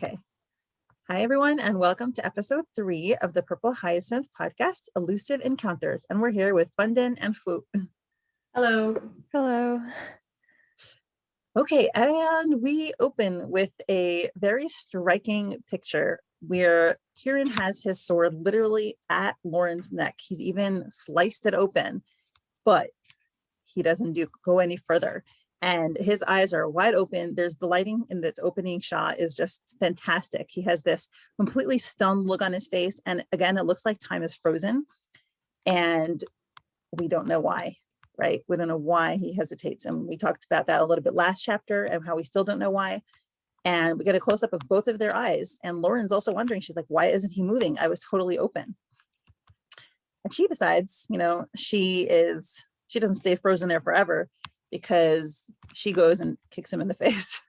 Okay. Hi, everyone, and welcome to episode 3 of the Purple Hyacinth podcast, Elusive Encounters. And we're here with Bundin and Fwoot. Hello. Hello. Okay, and we open with a very striking picture where Kieran has his sword literally at Lauren's neck. He's even sliced it open, but he doesn't go any further. And his eyes are wide open. There's the lighting in this opening shot is just fantastic. He has this completely stunned look on his face. And again, it looks like time is frozen. And we don't know why, right? We don't know why he hesitates. And we talked about that a little bit last chapter and how we still don't know why. And we get a close up of both of their eyes. And Lauren's also wondering, she's like, why isn't he moving? I was totally open. And she decides, she doesn't stay frozen there forever, because she goes and kicks him in the face.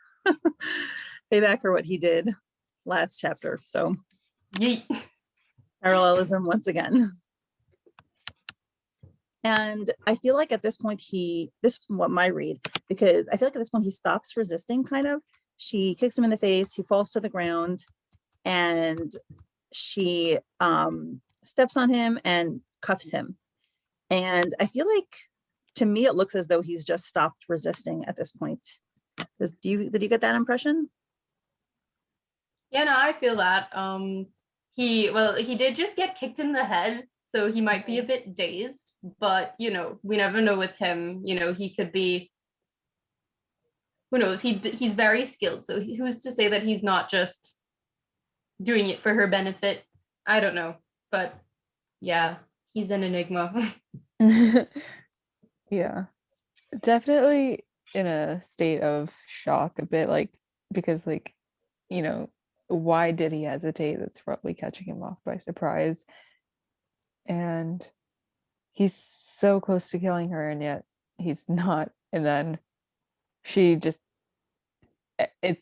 Payback for what he did last chapter. So Yeet. Parallelism once again. And I feel like at this point this is what my read, because I feel like at this point he stops resisting kind of. She kicks him in the face, he falls to the ground, and she steps on him and cuffs him. And I feel like, to me, it looks as though he's just stopped resisting at this point. Did you get that impression? Yeah, no, I feel that. He did just get kicked in the head, so he might be a bit dazed, but we never know with him. He could be, who knows, he's very skilled, so who's to say that he's not just doing it for her benefit? I don't know, but yeah, he's an enigma. Yeah, definitely in a state of shock a bit, because why did he hesitate? That's probably catching him off by surprise. And he's so close to killing her, and yet he's not. And then it's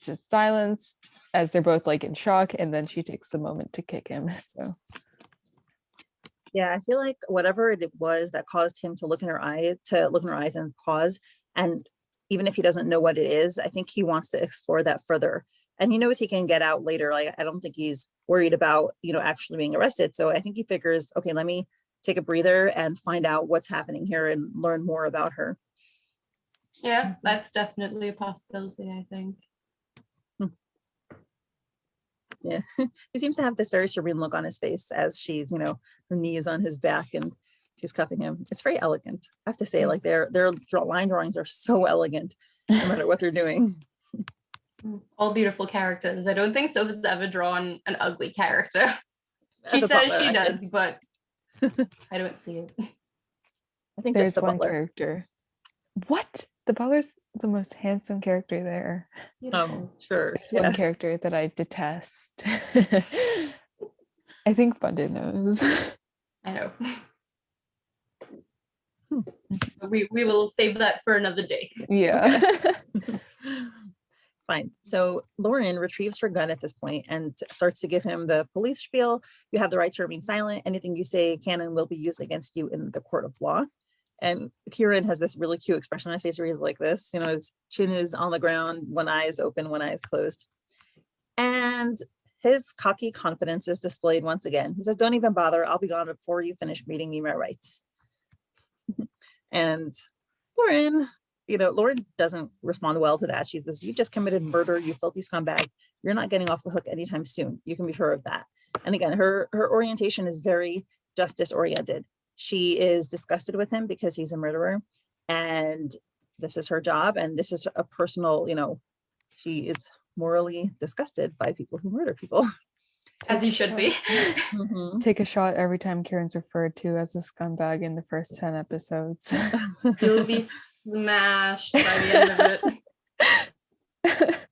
just silence as they're both in shock, and then she takes the moment to kick him. So yeah, I feel like whatever it was that caused him to look in her eyes and pause, and even if he doesn't know what it is, I think he wants to explore that further, and he knows he can get out later. I don't think he's worried about actually being arrested. So I think he figures, okay, let me take a breather and find out what's happening here and learn more about her. Yeah, that's definitely a possibility, I think. Yeah, he seems to have this very serene look on his face as she's, her knee is on his back and she's cuffing him. It's very elegant, I have to say. Their line drawings are so elegant, no matter what they're doing. All beautiful characters. I don't think Sophie's ever drawn an ugly character. She says she does, but I don't see it. I think there's just the one butler. character. What? The butler's the most handsome character there. Sure. There's one character that I detest. I think Bundin knows. I know. We will save that for another day. Yeah. Fine. So Lauren retrieves her gun at this point and starts to give him the police spiel. You have the right to remain silent. Anything you say can and will be used against you in the court of law. And Kieran has this really cute expression on his face where he's like this, his chin is on the ground, one eye is open, one eye is closed. And his cocky confidence is displayed once again. He says, don't even bother. I'll be gone before you finish reading me my rights. And Lauren doesn't respond well to that. She says, you just committed murder, you filthy scumbag. You're not getting off the hook anytime soon. You can be sure of that. And again, her orientation is very justice oriented. She is disgusted with him because he's a murderer, and this is her job, and this is a personal, she is morally disgusted by people who murder people. As you should be. Mm-hmm. Take a shot every time Kieran's referred to as a scumbag in the first 10 episodes. You'll be smashed by the end of it.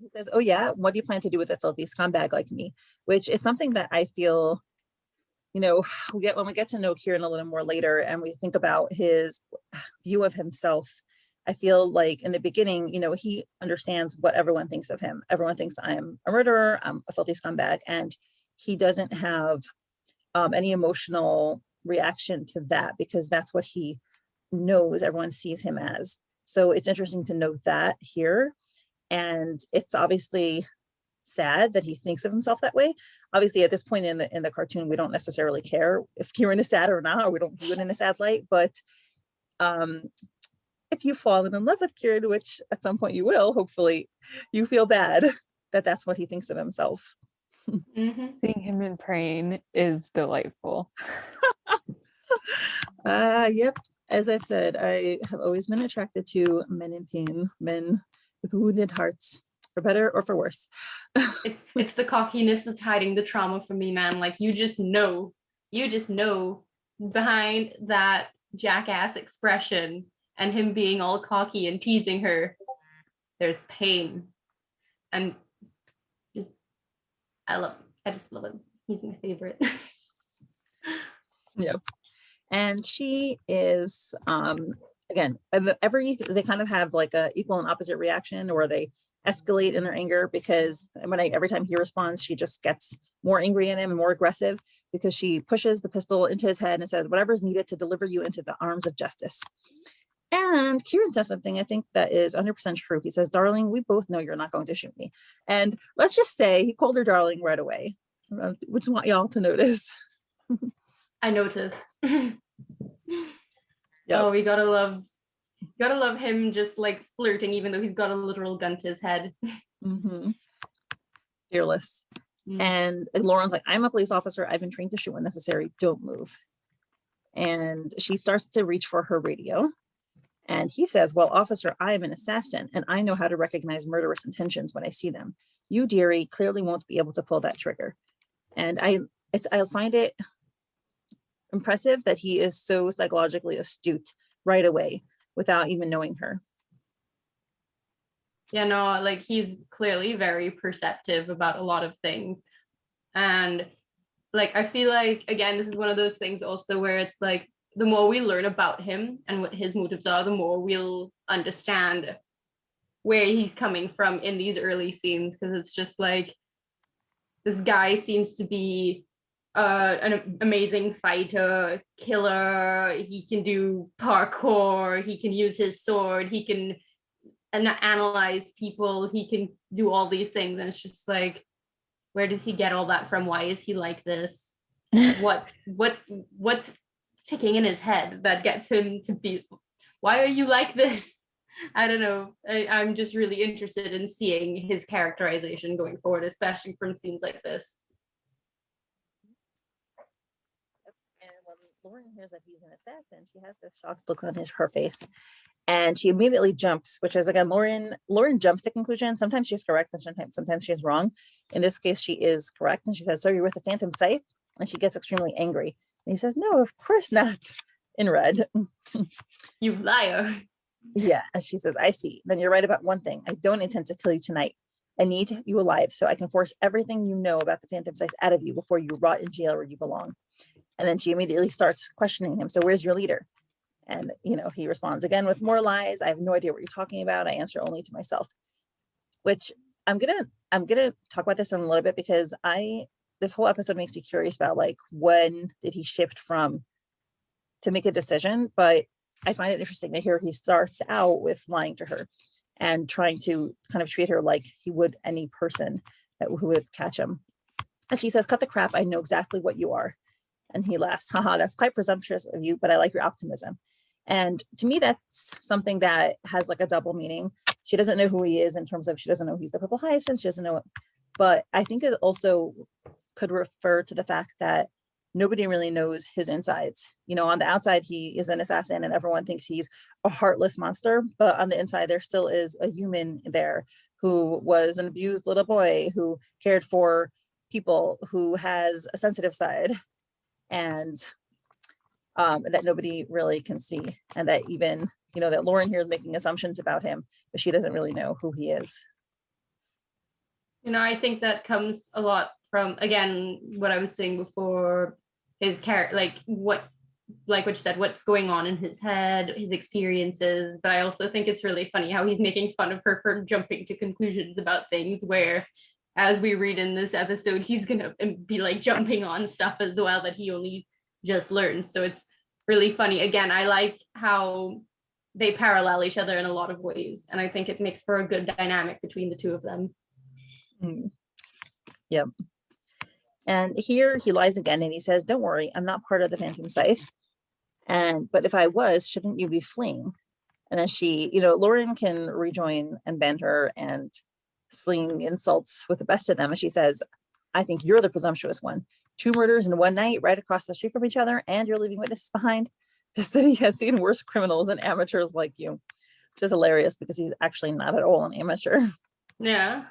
He says, oh yeah, what do you plan to do with a filthy scumbag like me? Which is something that I feel, when we get to know Kieran a little more later and we think about his view of himself, I feel like in the beginning, he understands what everyone thinks of him. Everyone thinks I'm a murderer, I'm a filthy scumbag, and he doesn't have any emotional reaction to that because that's what he knows everyone sees him as. So it's interesting to note that here. And it's obviously sad that he thinks of himself that way. Obviously, at this point in the cartoon, we don't necessarily care if Kieran is sad or not, or we don't view it in a sad light. But if you've fallen in love with Kieran, which at some point you will, hopefully, you feel bad that that's what he thinks of himself. Seeing him in pain is delightful. Yep. As I've said, I have always been attracted to men in pain, men with wounded hearts, for better or for worse. It's the cockiness that's hiding the trauma from me, man. Like you just know behind that jackass expression and him being all cocky and teasing her, there's pain. And I just love him. He's my favorite. Yep. And she is again, they kind of have like a equal and opposite reaction, or they escalate in their anger, because every time he responds, she just gets more angry at him and more aggressive, because she pushes the pistol into his head and says, whatever is needed to deliver you into the arms of justice. And Kieran says something I think that is 100% true. He says, darling, we both know you're not going to shoot me. And let's just say he called her darling right away. I just want y'all to notice. I noticed. Yep. Oh, we gotta love him just like flirting, even though he's got a literal gun to his head. Fearless. And Lauren's like, I'm a police officer. I've been trained to shoot when necessary. Don't move. And she starts to reach for her radio. And he says, well, officer, I am an assassin, and I know how to recognize murderous intentions when I see them. You, dearie, clearly won't be able to pull that trigger. And I find it impressive that he is so psychologically astute right away without even knowing her. Yeah, no, like he's clearly very perceptive about a lot of things. And like, I feel like, again, this is one of those things also where it's like, the more we learn about him and what his motives are, the more we'll understand where he's coming from in these early scenes. Because it's just like, this guy seems to be an amazing fighter, killer. He can do parkour. He can use his sword. He can analyze people. He can do all these things. And it's just like, where does he get all that from? Why is he like this? What's ticking in his head that gets him to be, why are you like this? I don't know. I'm just really interested in seeing his characterization going forward, especially from scenes like this. And when Lauren hears that he's an assassin, she has this shocked look on her face, and she immediately jumps, which is, again, Lauren jumps to conclusion. Sometimes she's correct and sometimes she's wrong. In this case, she is correct, and she says, so you're with the Phantom Scythe? And she gets extremely angry. And he says, no, of course not, in red. You liar. Yeah, and she says, I see. Then you're right about one thing. I don't intend to kill you tonight. I need you alive so I can force everything you know about the Phantom Scythe out of you before you rot in jail where you belong. And then she immediately starts questioning him. So where's your leader? And, he responds again with more lies. I have no idea what you're talking about. I answer only to myself, which I'm going to talk about this in a little bit, because this whole episode makes me curious about, like, when did he shift to make a decision? But I find it interesting to hear he starts out with lying to her and trying to kind of treat her like he would any person who would catch him. And she says, cut the crap. I know exactly what you are. And he laughs. Haha, that's quite presumptuous of you, but I like your optimism. And to me, that's something that has like a double meaning. She doesn't know who he is, in terms of, she doesn't know he's the purple hyacinth. She doesn't know it. But I think it also could refer to the fact that nobody really knows his insides. On the outside, he is an assassin and everyone thinks he's a heartless monster. But on the inside, there still is a human there who was an abused little boy, who cared for people, who has a sensitive side, and that nobody really can see. And that even, that Lauren here is making assumptions about him, but she doesn't really know who he is. I think that comes a lot from, again, what I was saying before, his character, like what you said, what's going on in his head, his experiences. But I also think it's really funny how he's making fun of her for jumping to conclusions about things, where, as we read in this episode, he's gonna be like jumping on stuff as well that he only just learned. So it's really funny. Again, I like how they parallel each other in a lot of ways, and I think it makes for a good dynamic between the two of them. Yep. And here he lies again and he says, don't worry, I'm not part of the Phantom Scythe. But if I was, shouldn't you be fleeing? And then she, Lauren can rejoin and banter and sling insults with the best of them. And she says, I think you're the presumptuous one. 2 murders in one night right across the street from each other, and you're leaving witnesses behind. The city has seen worse criminals and amateurs like you. Which is hilarious because he's actually not at all an amateur. Yeah.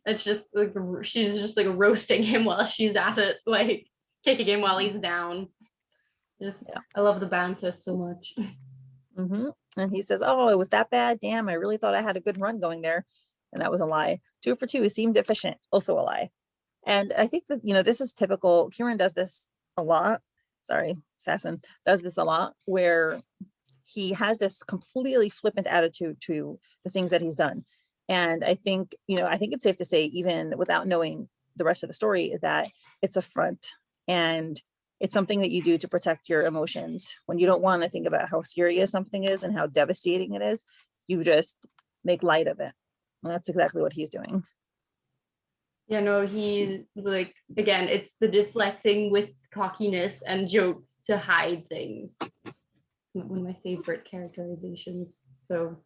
It's just like she's just like roasting him while she's at it, like kicking him while he's down. I love the banter so much. Mm-hmm. And he says, oh, it was that bad? Damn, I really thought I had a good run going there. And that was a lie. 2 for 2 seemed efficient. Also a lie. And I think that, this is typical. Kieran does this a lot. Sorry, Sasson does this a lot, where he has this completely flippant attitude to the things that he's done. And I think it's safe to say, even without knowing the rest of the story, that it's a front and it's something that you do to protect your emotions. When you don't want to think about how serious something is and how devastating it is, you just make light of it. And that's exactly what he's doing. Yeah, no, he like, again, it's the deflecting with cockiness and jokes to hide things. One of my favorite characterizations. So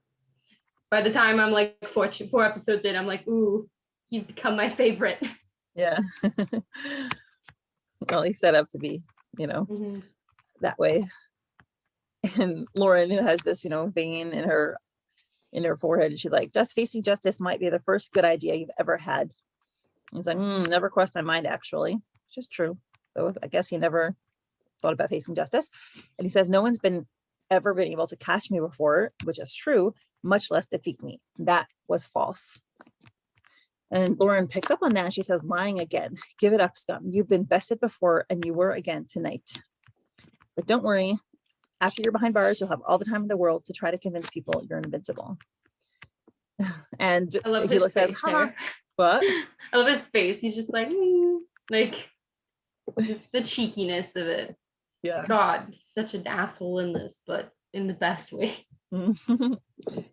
by the time I'm like 4 episodes in, I'm like, ooh, he's become my favorite. Yeah. Well, he's set up to be, that way. And Lauren has this, vein in her forehead. She's like, just facing justice might be the first good idea you've ever had. He's like, never crossed my mind, actually, which is true. So I guess he never thought about facing justice. And he says, no one's ever been able to catch me before, which is true, much less defeat me. That was false. And Lauren picks up on that. And she says, lying again. Give it up, scum. You've been bested before, and you were again tonight. But don't worry. After you're behind bars, you'll have all the time in the world to try to convince people you're invincible. And I love he his says, face huh? there. What? I love his face. He's just like just the cheekiness of it. Yeah. God, he's such an asshole in this, but in the best way.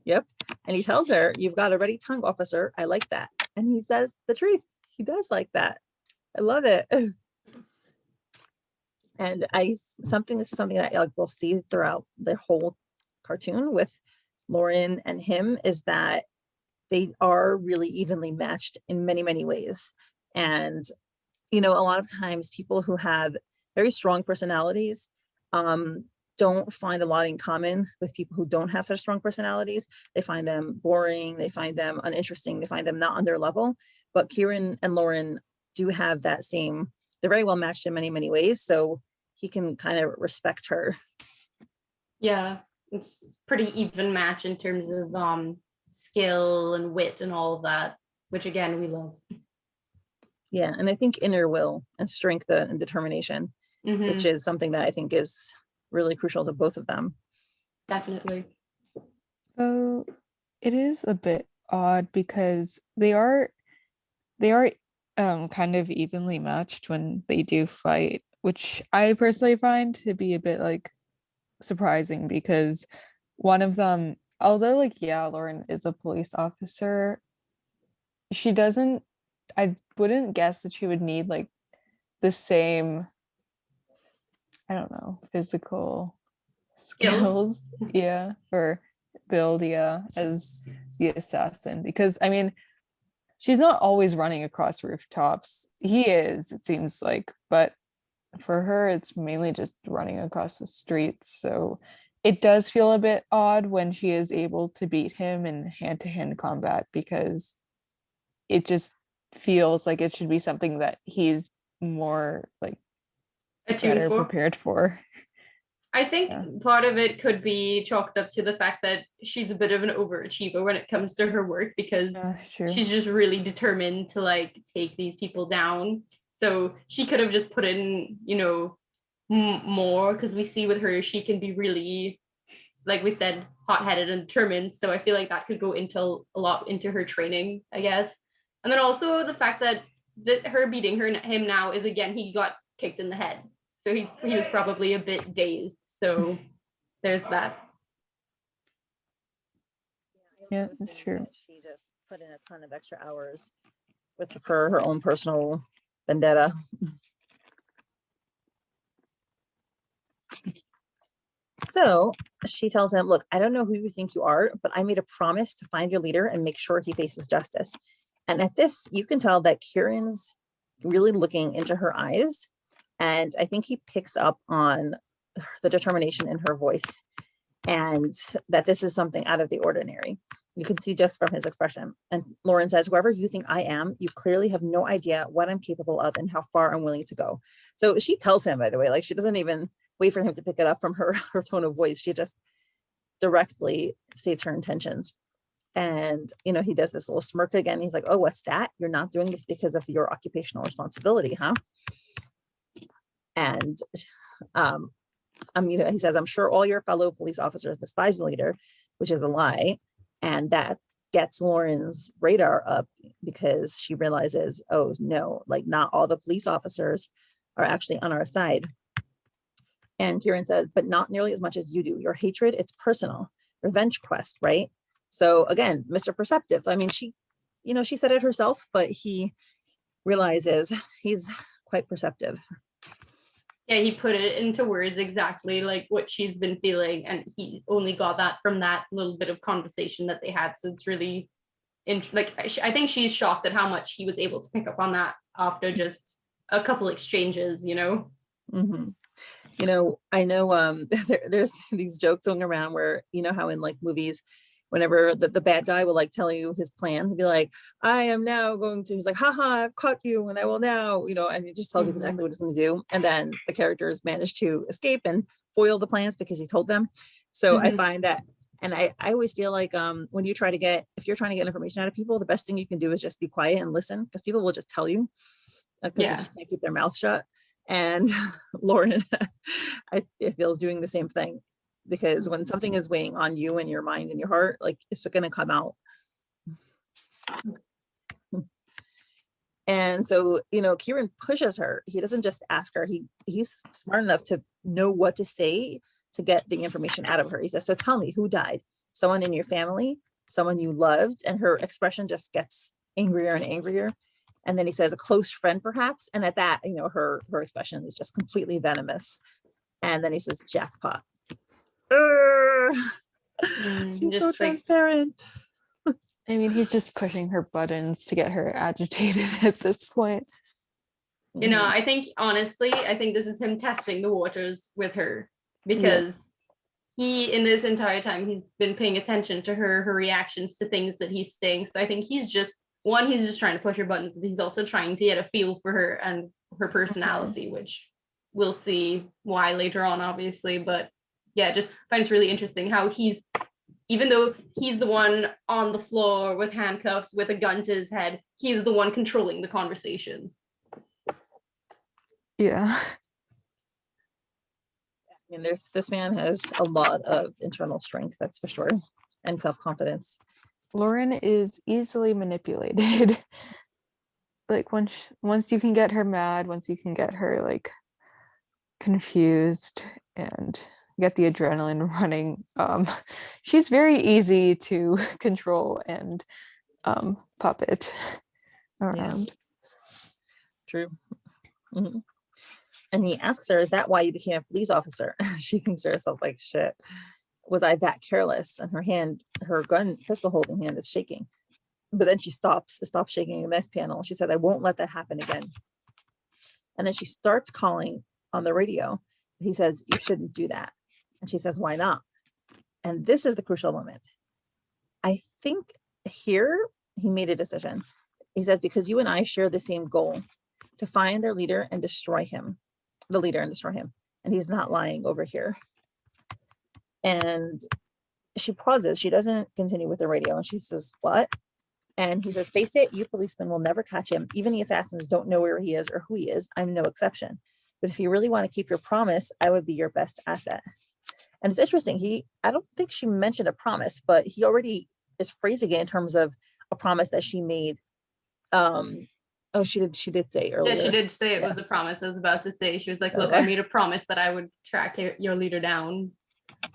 Yep. And he tells her, you've got a ready tongue, officer. I like that. And he says the truth. He does like that. I love it. And this is something that we'll see throughout the whole cartoon with Lauren and him, is that they are really evenly matched in many, many ways. And, a lot of times people who have very strong personalities don't find a lot in common with people who don't have such strong personalities. They find them boring. They find them uninteresting. They find them not on their level. But Kieran and Lauren do have that same, they're very well matched in many, many ways. So he can kind of respect her. Yeah, it's pretty even match in terms of skill and wit and all of that, which again, we love. Yeah, and I think inner will and strength and determination, which is something that I think is really crucial to both of them. Definitely. So it is a bit odd because they are kind of evenly matched when they do fight, which I personally find to be a bit like surprising, because one of them, although Lauren is a police officer, I wouldn't guess that she would need like the same, I don't know, physical skills, yeah, or build, yeah, as the assassin. Because I mean, she's not always running across rooftops. He is, it seems like, but for her, it's mainly just running across the streets. So it does feel a bit odd when she is able to beat him in hand-to-hand combat, because it just feels like it should be something that he's more like better prepared for. I think part of it could be chalked up to the fact that she's a bit of an overachiever when it comes to her work, because she's just really determined to like take these people down. So she could have just put in, more, because we see with her, she can be really, like we said, hot-headed and determined. So I feel like that could go into a lot into her training, I guess. And then also the fact that her beating him now is, again, he got kicked in the head. So he was probably a bit dazed. So there's that. Yeah, that's true. She just put in a ton of extra hours for her own personal vendetta. So she tells him, look, I don't know who you think you are, but I made a promise to find your leader and make sure he faces justice. And at this, you can tell that Kieran's really looking into her eyes. And I think he picks up on the determination in her voice and that this is something out of the ordinary. You can see just from his expression. And Lauren says, whoever you think I am, you clearly have no idea what I'm capable of and how far I'm willing to go. So she tells him, by the way, like she doesn't even wait for him to pick it up from her tone of voice. She just directly states her intentions. And, you know, he does this little smirk again. He's like, oh, what's that? You're not doing this because of your occupational responsibility, huh? And, you know, he says, I'm sure all your fellow police officers despise the leader, which is a lie. And that gets Lauren's radar up because she realizes, oh no, like not all the police officers are actually on our side. And Kieran said, but not nearly as much as you do. Your hatred, it's personal. Revenge quest, right? So again, Mr. Perceptive. I mean, she, you know, she said it herself, but he realizes he's quite perceptive. Yeah, he put it into words exactly like what she's been feeling, and he only got that from that little bit of conversation that they had. So it's really, like, I think she's shocked at how much he was able to pick up on that after just a couple exchanges, you know? Mm-hmm. You know, I know there's these jokes going around where, you know, how in like movies, whenever the bad guy will like tell you his plan, he'll be like, I am now going to, he's like, haha, I've caught you and I will now, you know, and he just tells you exactly what he's going to do. And then the characters manage to escape and foil the plans because he told them. So I find that, and I always feel like when you try to get, if you're trying to get information out of people, the best thing you can do is just be quiet and listen, because people will just tell you because they just can't keep their mouth shut. And Lauren, I feel is doing the same thing, because when something is weighing on you and your mind and your heart, like it's going to come out. And so, you know, Kieran pushes her. He doesn't just ask her. He's smart enough to know what to say to get the information out of her. He says, so tell me, who died? Someone in your family? Someone you loved? And her expression just gets angrier and angrier. And then he says, a close friend, perhaps. And at that, you know, her expression is just completely venomous. And then he says, jackpot. She's so transparent. I mean, he's just pushing her buttons to get her agitated at this point. You know, I think, honestly, I think this is him testing the waters with her, because he, in this entire time, he's been paying attention to her reactions to things that he's saying. So I think he's just trying to push her buttons, but he's also trying to get a feel for her and her personality, which we'll see why later on, obviously. But yeah, just find it's really interesting how he's, even though he's the one on the floor with handcuffs, with a gun to his head, he's the one controlling the conversation. Yeah. I mean, this man has a lot of internal strength, that's for sure, and self-confidence. Lauren is easily manipulated. Like once you can get her mad, once you can get her like confused and get the adrenaline running, she's very easy to control and puppet around. Yeah. True. Mm-hmm. And he asks her, is that why you became a police officer? She thinks to herself like, shit, was I that careless? And her gun pistol holding hand is shaking. But then she stops shaking in this panel. She said, I won't let that happen again. And then she starts calling on the radio. He says, you shouldn't do that. And she says, why not? And this is the crucial moment. I think here he made a decision. He says, because you and I share the same goal, to find their leader and destroy him. The leader and destroy him. And he's not lying over here. And she pauses. She doesn't continue with the radio. And she says, what? And he says, face it, you policemen will never catch him. Even the assassins don't know where he is or who he is. I'm no exception. But if you really want to keep your promise, I would be your best asset. And it's interesting. I don't think she mentioned a promise, but he already is phrasing it in terms of a promise that she made. Oh, she did say earlier. Yeah, she did say it was a promise. I was about to say, she was like, look, I made a promise that I would track your leader down.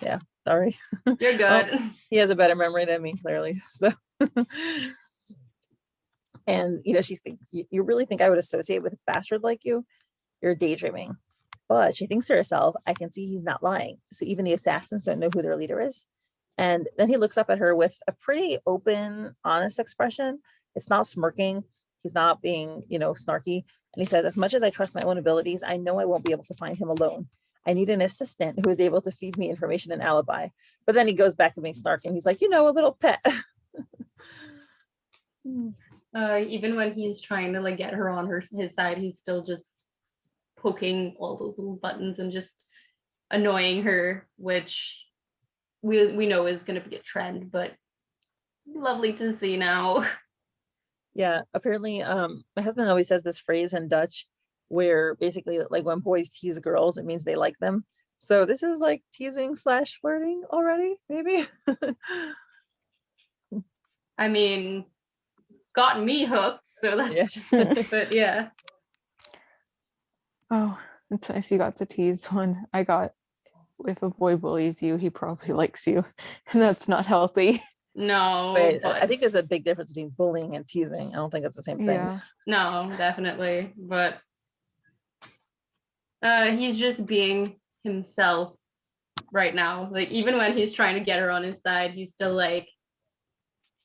Yeah, sorry. You're good. Well, he has a better memory than me, clearly. So And, she thinks, you really think I would associate with a bastard like you? You're daydreaming. But she thinks to herself, I can see he's not lying. So even the assassins don't know who their leader is. And then he looks up at her with a pretty open, honest expression. It's not smirking. He's not being, snarky. And he says, as much as I trust my own abilities, I know I won't be able to find him alone. I need an assistant who is able to feed me information and alibi. But then he goes back to being snarky. He's like, a little pet. Even when he's trying to like get her on his side, he's still just poking all those little buttons and just annoying her, which we know is going to be a trend, but lovely to see now. Yeah, apparently my husband always says this phrase in Dutch where basically like when boys tease girls, it means they like them. So this is like teasing / flirting already, maybe. I mean, got me hooked, so that's but yeah. Oh, it's nice you got the tease one. I got, if a boy bullies you, he probably likes you, and that's not healthy. No, but I think there's a big difference between bullying and teasing. I don't think it's the same thing. Yeah. No, definitely. But he's just being himself right now. Like even when he's trying to get her on his side, he's still like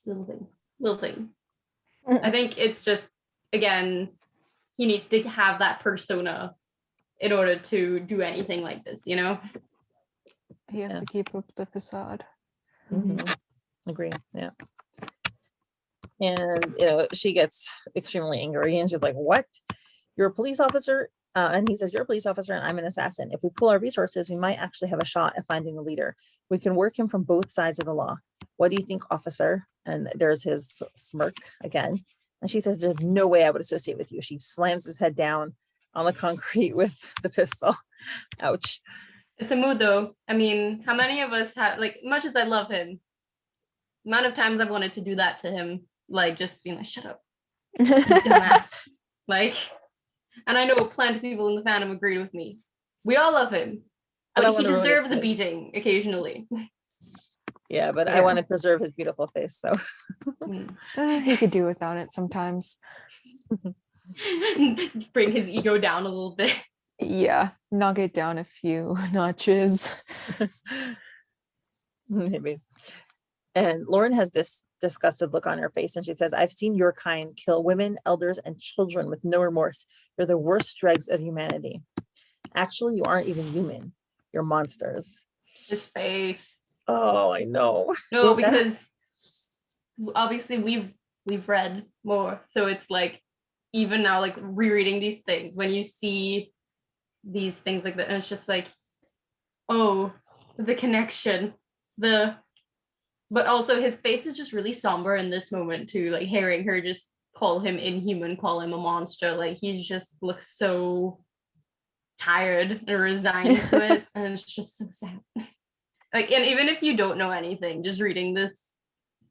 little thing. I think it's just, again, he needs to have that persona in order to do anything like this, He has to keep up the facade. Mm-hmm. Agree. Yeah. And she gets extremely angry and she's like, what? You're a police officer? And he says, you're a police officer and I'm an assassin. If we pool our resources, we might actually have a shot at finding a leader. We can work him from both sides of the law. What do you think, officer? And there's his smirk again. And she says, there's no way I would associate with you. She slams his head down on the concrete with the pistol. Ouch. It's a mood though. I mean, how many of us have, like, much as I love him, the amount of times I've wanted to do that to him, like just being like, shut up, you dumbass. Like, and I know plenty of people in the fandom agreed with me. We all love him, but he deserves a beating occasionally. Yeah, but I want to preserve his beautiful face, so he could do without it sometimes. Bring his ego down a little bit. Yeah, knock it down a few notches. Maybe. And Lauren has this disgusted look on her face and she says, I've seen your kind kill women, elders, and children with no remorse. You're the worst dregs of humanity. Actually, you aren't even human. You're monsters. His face. Oh, I know. No, because obviously we've read more. So it's like, even now, like rereading these things, when you see these things like that, and it's just like, oh, the connection, but also his face is just really somber in this moment too, like hearing her just call him inhuman, call him a monster, like he just looks so tired and resigned to it, and it's just so sad. Like, and even if you don't know anything, just reading this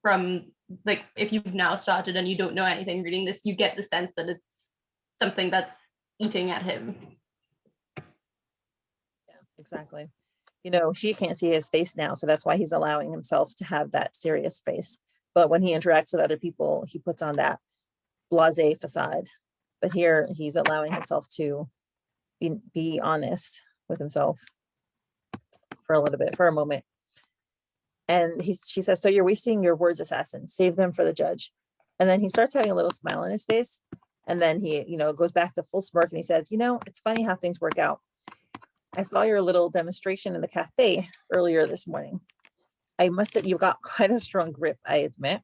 from, like, if you've now started and you don't know anything, reading this, you get the sense that it's something that's eating at him. Yeah, exactly. She can't see his face now, so that's why he's allowing himself to have that serious face. But when he interacts with other people, he puts on that blasé facade. But here, he's allowing himself to be honest with himself for a moment. And she says, so you're wasting your words, assassin. Save them for the judge. And then he starts having a little smile on his face. And then he, goes back to full smirk and he says, it's funny how things work out. I saw your little demonstration in the cafe earlier this morning. I must have, you got quite a strong grip, I admit.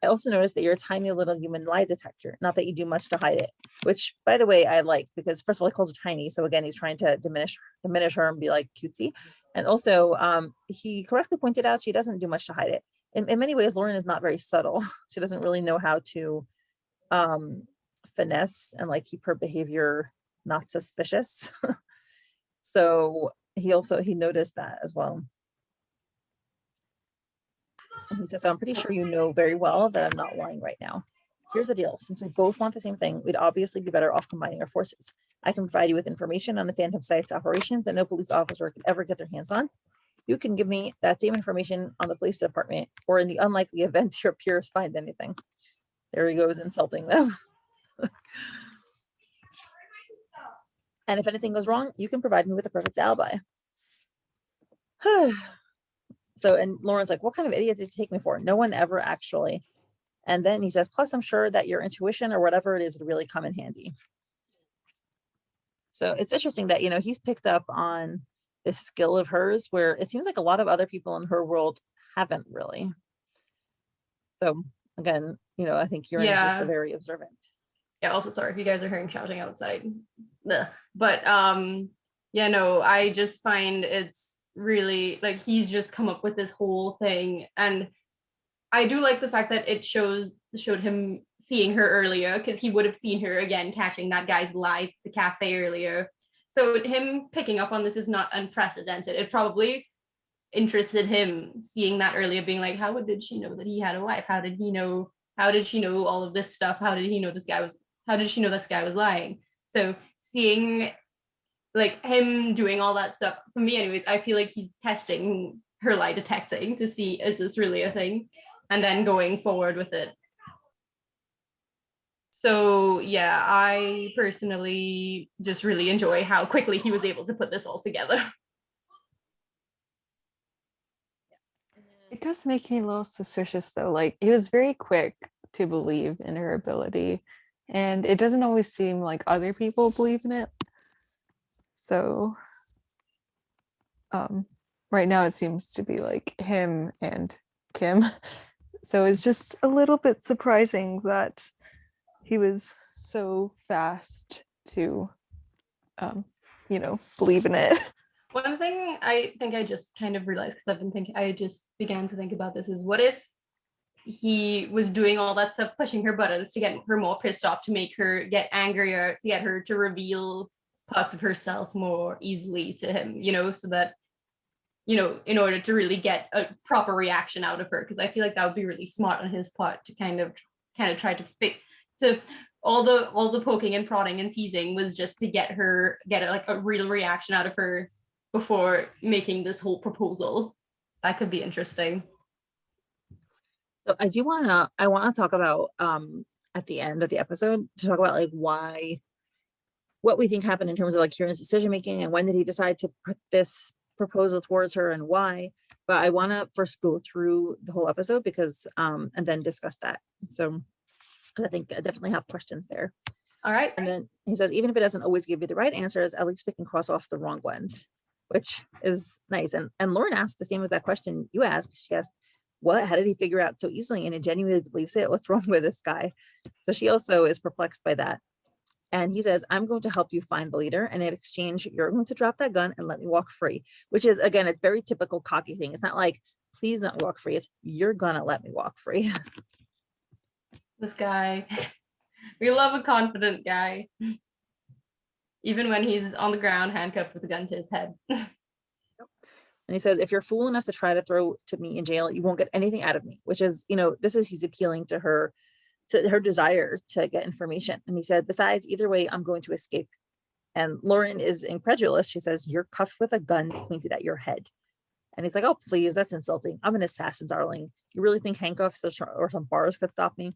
I also noticed that you're a tiny little human lie detector. Not that you do much to hide it, which, by the way, I like, because first of all, he calls her tiny. So again, he's trying to diminish her and be like cutesy. And also, he correctly pointed out she doesn't do much to hide it. In many ways, Lauren is not very subtle. She doesn't really know how to finesse and like keep her behavior not suspicious. So he noticed that as well. And he says, I'm pretty sure you know very well that I'm not lying right now. Here's the deal. Since we both want the same thing, we'd obviously be better off combining our forces. I can provide you with information on the Phantom Scythe's operations that no police officer could ever get their hands on. You can give me that same information on the police department, or in the unlikely event your peers find anything. There he goes insulting them. And if anything goes wrong, you can provide me with a perfect alibi. So, and Lauren's like, what kind of idiot did you take me for? No one ever actually. And then he says, plus I'm sure that your intuition or whatever it is would really come in handy. So it's interesting that, he's picked up on this skill of hers where it seems like a lot of other people in her world haven't really. So again, I think Kieran is just a very observant. Yeah, also sorry if you guys are hearing shouting outside. Ugh. But I just find it's really like he's just come up with this whole thing. And I do like the fact that it showed him seeing her earlier, because he would have seen her again catching that guy's lie at the cafe earlier. So him picking up on this is not unprecedented. It probably interested him seeing that earlier, being like, how did she know that he had a wife? How did she know all of this stuff? How did she know this guy was lying? So seeing like him doing all that stuff, for me anyways, I feel like he's testing her lie detecting to see, is this really a thing? And then going forward with it. So yeah, I personally just really enjoy how quickly he was able to put this all together. It does make me a little suspicious though. Like, he was very quick to believe in her ability, and it doesn't always seem like other people believe in it. So right now it seems to be like him and Kim. So it's just a little bit surprising that he was so fast to believe in it. One thing I think I just kind of realized, because I just began to think about this, is what if he was doing all that stuff, pushing her buttons to get her more pissed off, to make her get angrier, to get her to reveal parts of herself more easily to him, so that, in order to really get a proper reaction out of her, because I feel like that would be really smart on his part to kind of try to fix. So all the poking and prodding and teasing was just to get a real reaction out of her before making this whole proposal. That could be interesting. So I want to talk about at the end of the episode, to talk about like what we think happened in terms of like Kieran's decision making, and when did he decide to put this proposal towards her and why. But I want to first go through the whole episode because and then discuss that. So I think I definitely have questions there. All right. And then he says, even if it doesn't always give you the right answers, at least we can cross off the wrong ones, which is nice. And Lauren asked the same as that question you asked. She asked, how did he figure out so easily? And it genuinely believes it. What's wrong with this guy? So she also is perplexed by that. And he says, I'm going to help you find the leader. And in exchange, you're going to drop that gun and let me walk free, which is, again, a very typical cocky thing. It's not like, please not walk free. It's, you're going to let me walk free. This guy, we love a confident guy. Even when he's on the ground, handcuffed with a gun to his head. And he says, if you're fool enough to try to throw to me in jail, you won't get anything out of me, which is, he's appealing to her desire to get information. And he said, besides, either way, I'm going to escape. And Lauren is incredulous. She says, you're cuffed with a gun pointed at your head. And he's like, oh, please, that's insulting. I'm an assassin, darling. You really think handcuffs or some bars could stop me?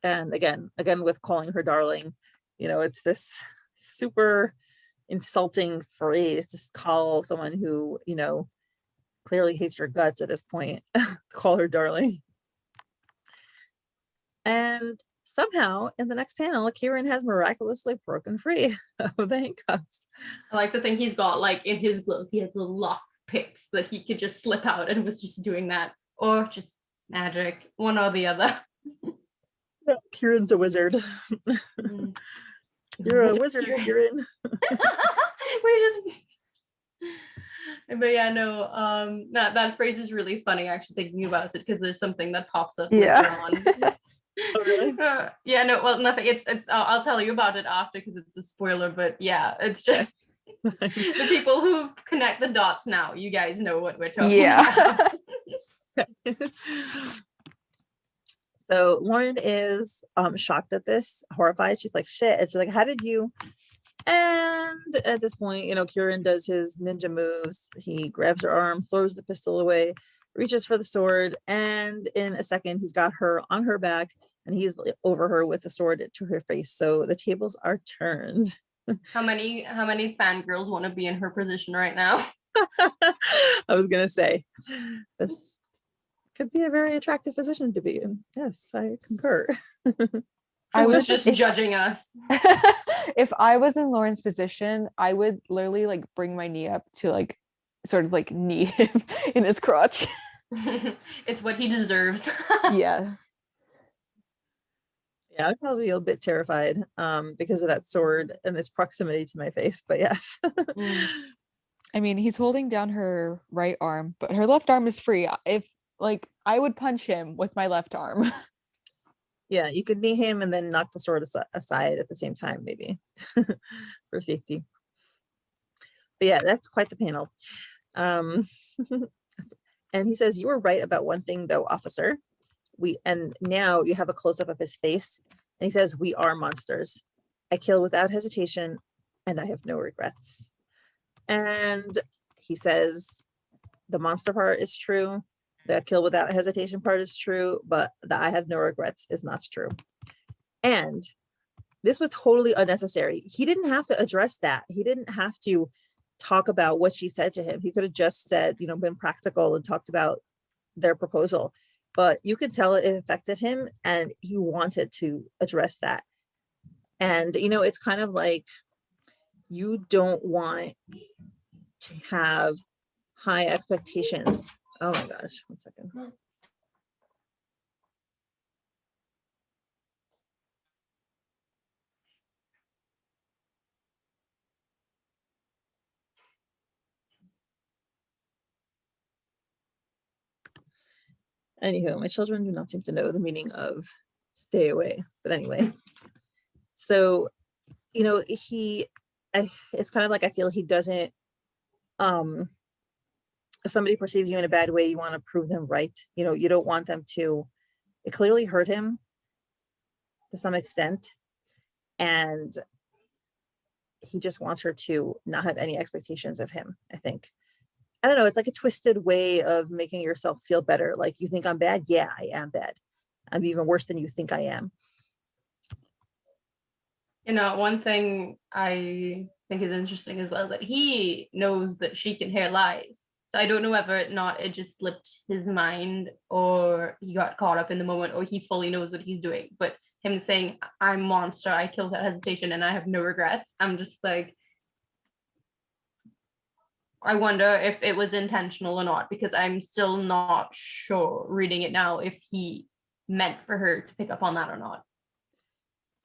And again, with calling her darling, it's this super insulting phrase to call someone who, clearly hates your guts at this point, call her darling. And somehow in the next panel, Kieran has miraculously broken free of the handcuffs. I like to think he's got, like, in his gloves, he has the lock picks that he could just slip out and was just doing that, or just magic, one or the other. Kieran's a wizard. You're a wizard, Kieran. But yeah, no, that phrase is really funny actually thinking about it, because there's something that pops up Yeah. later on. Oh, really? Yeah, no, well, nothing. It's I'll tell you about it after, because it's a spoiler. But yeah, it's just the people who connect the dots now. You guys know what we're talking about. So Lauren is shocked at this, horrified. She's like, shit. And she's like, how did you? And at this point, Kieran does his ninja moves. He grabs her arm, throws the pistol away, reaches for the sword, and in a second, he's got her on her back and he's over her with a sword to her face. So the tables are turned. How many fangirls want to be in her position right now? I was gonna say this could be a very attractive position to be in. Yes, I concur. I Who's was just judging us. If I was in Lauren's position, I would literally like bring my knee up to like sort of like knee him in his crotch. It's what he deserves. Yeah. Yeah, I'd probably be a bit terrified because of that sword and its proximity to my face, but yes. I mean, he's holding down her right arm, but her left arm is free. If like I would punch him with my left arm. Yeah, you could knee him and then knock the sword aside at the same time, maybe for safety. But yeah, that's quite the panel. And he says, "You were right about one thing, though, officer. And now you have a close up of his face, and he says, 'We are monsters. I kill without hesitation, and I have no regrets.'" And he says, the monster part is true. The kill without hesitation part is true, but the I have no regrets is not true. And this was totally unnecessary. He didn't have to address that. He didn't have to talk about what she said to him. He could have just said, been practical and talked about their proposal. But you could tell it affected him and he wanted to address that. And, it's kind of like you don't want to have high expectations. Oh my gosh, 1 second. Anywho, my children do not seem to know the meaning of stay away. But anyway, so, it's kind of like I feel he doesn't, if somebody perceives you in a bad way, you want to prove them right. You don't want them to, it clearly hurt him to some extent. And he just wants her to not have any expectations of him, I think. I don't know, it's like a twisted way of making yourself feel better. Like, you think I'm bad? Yeah, I am bad. I'm even worse than you think I am. One thing I think is interesting as well, that he knows that she can hear lies. So I don't know whether or not it just slipped his mind or he got caught up in the moment or he fully knows what he's doing. But him saying, "I'm monster, I killed without hesitation and I have no regrets." I'm just like, I wonder if it was intentional or not, because I'm still not sure reading it now if he meant for her to pick up on that or not.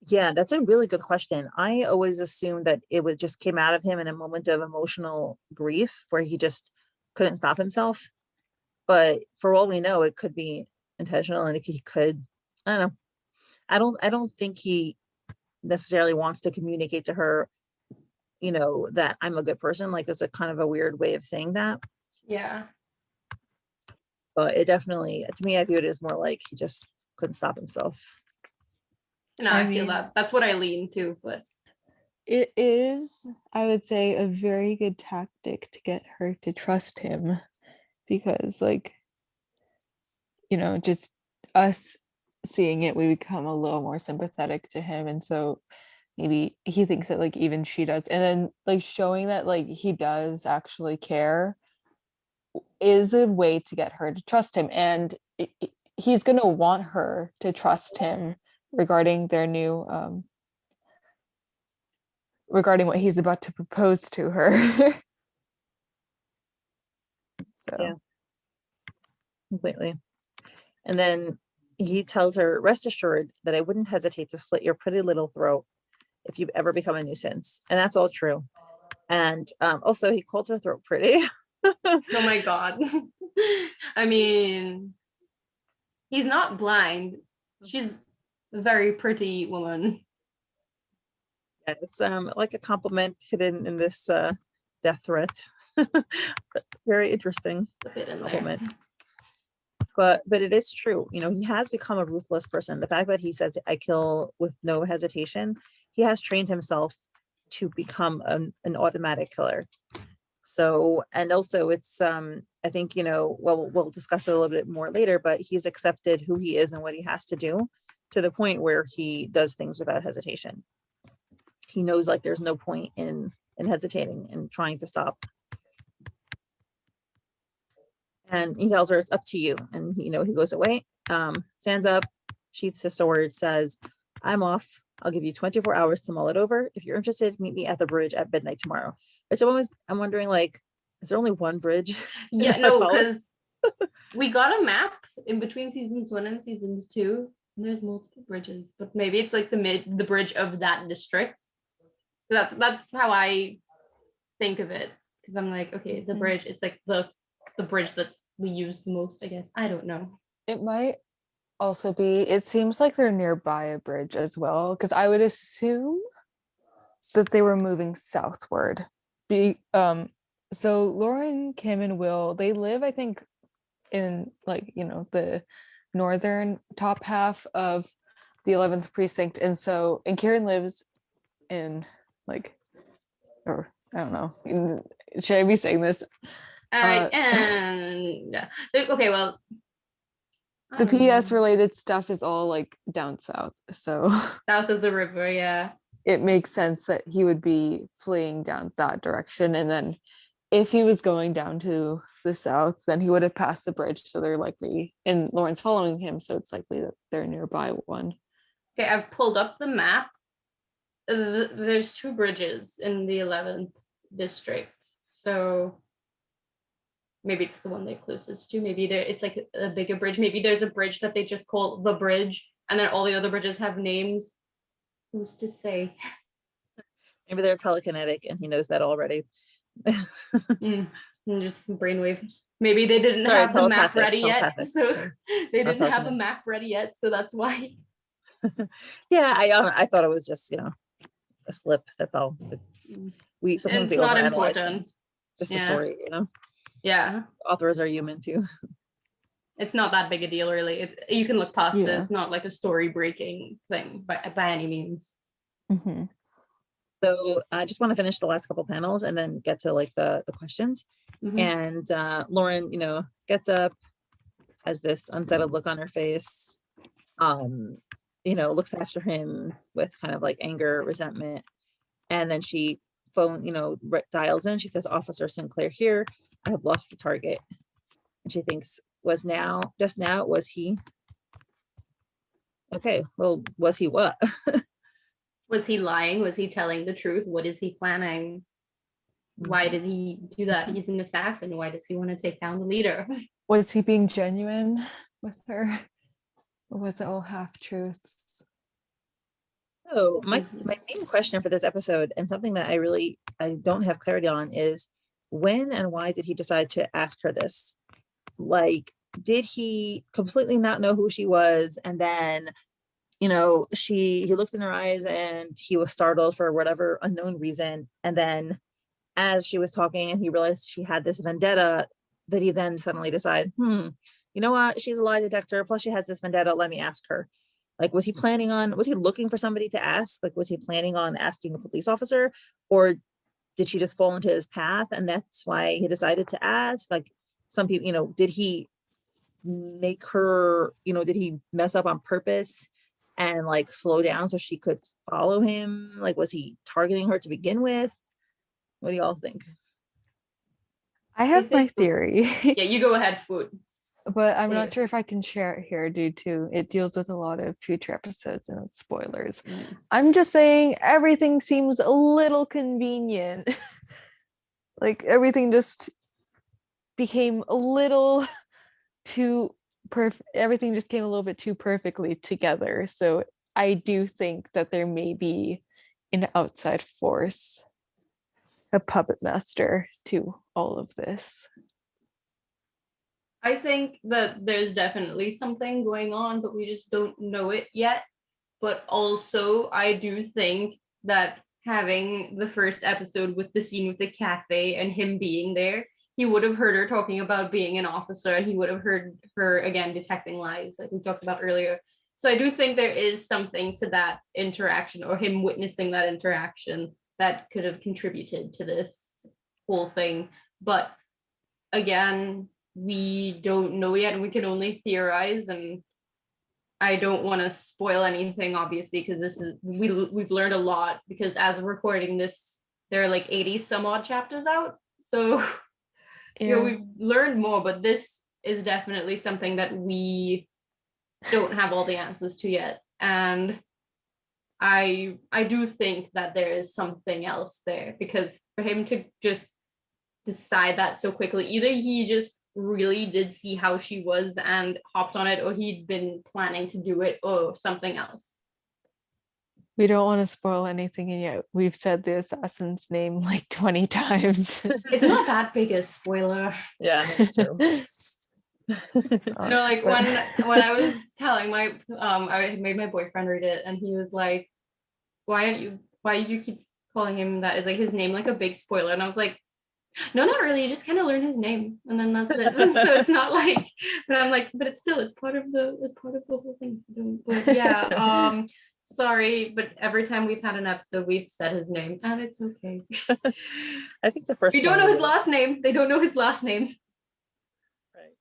Yeah, that's a really good question. I always assumed that it would just came out of him in a moment of emotional grief where he just couldn't stop himself. But for all we know, it could be intentional, and he could, I don't know. I don't think he necessarily wants to communicate to her, that I'm a good person. Like, that's a kind of a weird way of saying that. Yeah. But it definitely, to me, I view it as more like he just couldn't stop himself. No, I feel that. That's what I lean to, but it is, I would say, a very good tactic to get her to trust him, because just us seeing it, we become a little more sympathetic to him, and so maybe he thinks that like even she does, and then showing that he does actually care is a way to get her to trust him, and he's gonna want her to trust him regarding their new regarding what he's about to propose to her. So yeah, completely. And then he tells her, "Rest assured that I wouldn't hesitate to slit your pretty little throat if you've ever become a nuisance." And that's all true. And also he called her throat pretty. Oh my God. I mean, he's not blind. She's a very pretty woman. Yeah, it's like a compliment hidden in this death threat. Very interesting compliment. But it is true. He has become a ruthless person. The fact that he says, "I kill with no hesitation," he has trained himself to become an automatic killer. So, and also it's I think, we'll discuss it a little bit more later, but he's accepted who he is and what he has to do. to the point where he does things without hesitation. He knows like there's no point in hesitating and trying to stop. And he tells her it's up to you. And he goes away, stands up, sheaths his sword, says, I'm off. I'll give you 24 hours to mull it over. If you're interested, meet me at the bridge at midnight tomorrow. Which I'm wondering, like, is there only one bridge? Yeah, no, because we got a map in between seasons 1 and seasons 2. And there's multiple bridges, but maybe it's like the bridge of that district. That's how I think of it. Because I'm like, okay, the bridge, it's like the bridge that we use the most, I guess. I don't know. It might also be, it seems like they're nearby a bridge as well, because I would assume that they were moving southward. So Lauren, Kim, and Will, they live, I think, in like, the northern top half of the 11th precinct, and Kieran lives in like, or I don't know, should I be saying this? And okay, well, the PS related stuff is all like down south, so south of the river, yeah. It makes sense that he would be fleeing down that direction, and then if he was going down to the south, then he would have passed the bridge, so they're likely, and Lauren's following him, so it's likely that they're nearby one. Okay, I've pulled up the map. There's 2 bridges in the 11th district, so maybe it's the one they're closest to. Maybe it's like a bigger bridge. Maybe there's a bridge that they just call the bridge, and then all the other bridges have names. Who's to say? Maybe they're telekinetic and he knows that already. And just brainwave. Maybe they didn't have the map ready yet, so they didn't have a map ready yet, so that's why. Yeah, I thought it was just a slip. That's all. We sometimes it's not important. Just a story, Yeah. Authors are human too. It's not that big a deal, really. You can look past it. It's not like a story breaking thing by any means. Mm-hmm. So I just want to finish the last couple panels and then get to like the questions. Mm-hmm. And Lauren, gets up, has this unsettled look on her face, looks after him with kind of like anger, resentment. And then she dials in. She says, Officer Sinclair here. I have lost the target. And she thinks, was he? Okay, well, was he what? Was he lying? Was he telling the truth? What is he planning? Why did he do that? He's an assassin. Why does he want to take down the leader? Was he being genuine with her? Or was it all half-truths? So my main question for this episode, and something that I don't have clarity on, is when and why did he decide to ask her this? Like, did he completely not know who she was, and then he looked in her eyes and he was startled for whatever unknown reason, and then as she was talking and he realized she had this vendetta, that he then suddenly decided, you know what, she's a lie detector, plus she has this vendetta, let me ask her. Like, was he looking for somebody to ask? Like, was he planning on asking a police officer, or did she just fall into his path and that's why he decided to ask? Like, some people, did he make her, did he mess up on purpose and like slow down so she could follow him? Like, was he targeting her to begin with? What do y'all think? I have my theory. Yeah, you go ahead, Fwoot. But I'm not sure if I can share it here due to it deals with a lot of future episodes and it's spoilers. I'm just saying everything seems a little convenient. Like, everything just became a little too perfect. Everything just came a little bit too perfectly together. So I do think that there may be an outside force, a puppet master to all of this. I think that there's definitely something going on, but we just don't know it yet. But also, I do think that having the first episode with the scene with the cafe and him being there, he would have heard her talking about being an officer, and he would have heard her again detecting lies, like we talked about earlier. So I do think there is something to that interaction, or him witnessing that interaction, that could have contributed to this whole thing. But again, we don't know yet, and we can only theorize. And I don't want to spoil anything, obviously, because this is we've learned a lot, because as of recording this, there are like 80 some odd chapters out. So we've learned more, but this is definitely something that we don't have all the answers to yet. And I do think that there is something else there, because for him to just decide that so quickly, either he just really did see how she was and hopped on it, or he'd been planning to do it, or something else. We don't want to spoil anything, and yet we've said the assassin's name like 20 times. It's not that big a spoiler. Yeah, that's true. No, like when I was telling my I made my boyfriend read it, and he was like, why did you keep calling him that? Is like his name like a big spoiler? And I was like, no, not really. You just kind of learn his name, and then that's it. So it's not like, but I'm like, but it's part of the whole thing. So but yeah, sorry, but every time we've had an episode, we've said his name, and it's okay. I think the first we don't know his last name. They don't know his last name. Right.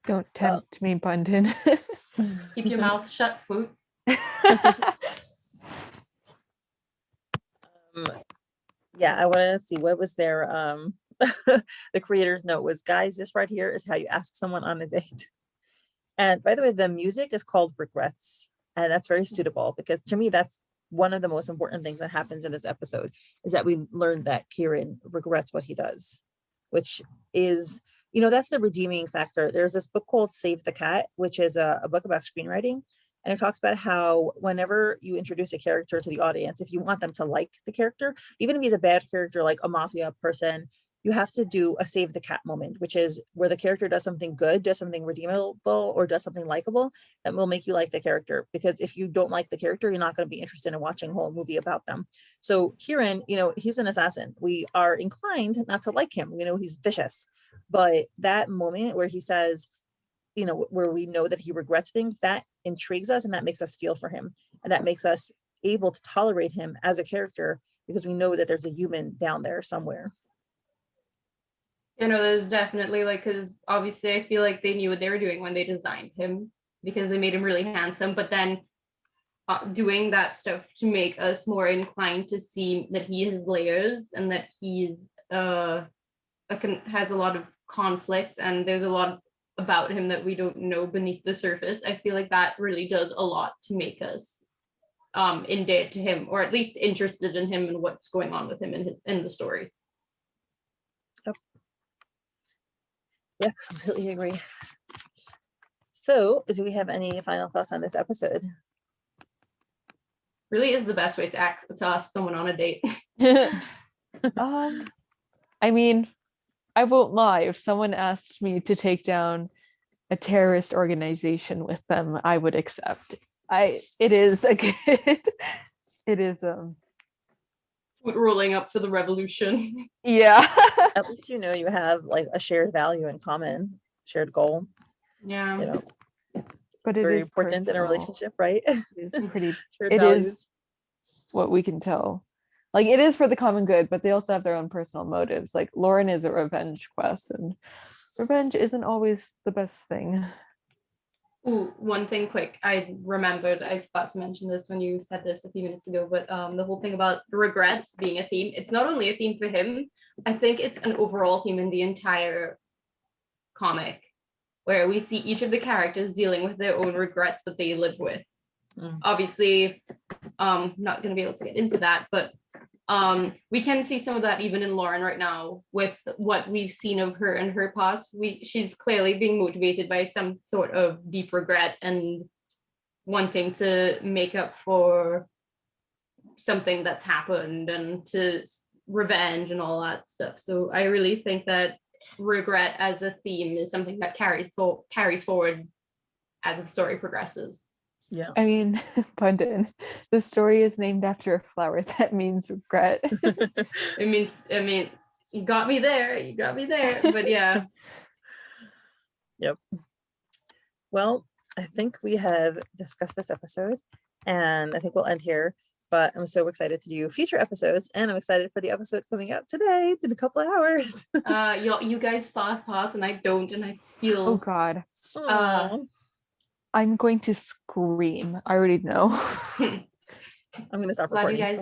Don't tempt me, Bundin. Keep your mouth shut, Fwoot. Yeah, I want to see what was their the creator's note was, guys, this right here is how you ask someone on a date. And by the way, the music is called Regrets, and that's very suitable, because to me that's one of the most important things that happens in this episode, is that we learn that Kieran regrets what he does, which is, that's the redeeming factor. There's this book called Save the Cat, which is a book about screenwriting. And it talks about how whenever you introduce a character to the audience, if you want them to like the character, even if he's a bad character, like a mafia person, you have to do a save the cat moment, which is where the character does something good, does something redeemable, or does something likable that will make you like the character. Because if you don't like the character, you're not going to be interested in watching a whole movie about them. So Kieran, he's an assassin. We are inclined not to like him. We know he's vicious. But that moment where he says, where we know that he regrets things, that intrigues us, and that makes us feel for him, and that makes us able to tolerate him as a character, because we know that there's a human down there somewhere. There's definitely, like, because obviously I feel like they knew what they were doing when they designed him, because they made him really handsome, but then doing that stuff to make us more inclined to see that he has layers, and that he's has a lot of conflict, and there's a lot about him that we don't know beneath the surface. I feel like that really does a lot to make us indebted to him, or at least interested in him and what's going on with him in the story. Yep. Yeah, completely agree. So do we have any final thoughts on this episode? Really is the best way to ask someone on a date. I mean, I won't lie. If someone asked me to take down a terrorist organization with them, I would accept. It is rolling up for the revolution. Yeah. At least you have like a shared value in common, shared goal. Yeah. But it is important personal. In a relationship, right? It is pretty. It is what we can tell. Like, it is for the common good, but they also have their own personal motives. Like, Lauren is a revenge quest, and revenge isn't always the best thing. Ooh, one thing quick. I remembered, I forgot to mention this when you said this a few minutes ago, but the whole thing about regrets being a theme, it's not only a theme for him, I think it's an overall theme in the entire comic, where we see each of the characters dealing with their own regrets that they live with. Obviously, not going to be able to get into that, but we can see some of that even in Lauren right now with what we've seen of her and her past. She's clearly being motivated by some sort of deep regret and wanting to make up for something that's happened, and to revenge and all that stuff. So I really think that regret as a theme is something that carries forward as the story progresses. Yeah, I mean, Bundin, the story is named after a flower that means regret. I mean, you got me there, but yeah. Yep. Well, I think we have discussed this episode, and I think we'll end here, but I'm so excited to do future episodes, and I'm excited for the episode coming out today in a couple of hours. You guys fast pass and I don't, and I feel oh god. I'm going to scream. I already know. I'm gonna stop Glad you recording. guys